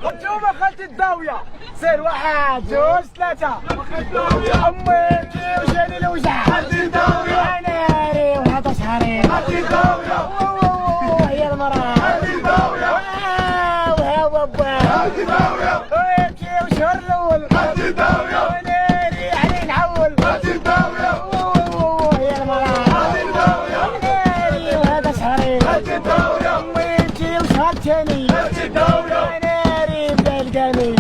وانتوما خالتي الداوية سير واحد جوج ثلاثة أمي وجاني الوجع أنا ناري وهذا شهري هي المرأة وها بابا ويمشي وشهر الأول وناري علي نعول هي المرأة ناري وهذا شهري ويمشي وشهر الثاني وناري بدا القاني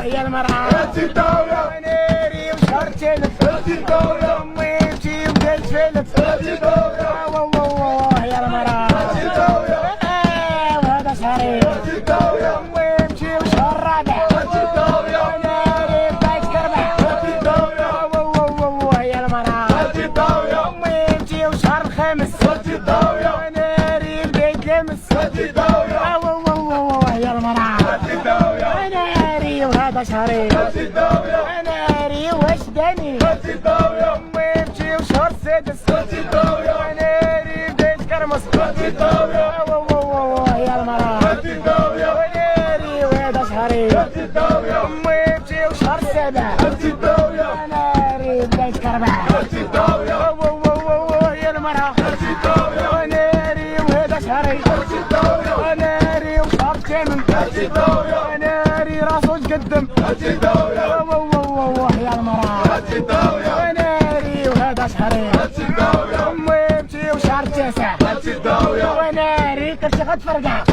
هي المرأة وناري وشهر الثالث أمي يمشي وبدا الثالث هي المرأة وهذا شهري أمي يمشي وشهر الرابع وناري بدا يتكربع هي المرأة أمي يمشي وشهر الخامس وناري بدا يتلمس هي المرأة ناري وهذا شهري ناري واش داني أمي يمشي وشهر السادس ناري بدا يتكرمس هي المرأة ناري وهذا شهري أمي يمشي وشهر السابع ناري بدا يتكربع هي المرأة ناري وهذا شهري ناري وشهر الثامن ناري راسو تقدم يا المرأة ناري وهذا شهري أمي يمشي وشهر التاسع وناري كرشي غتفرقع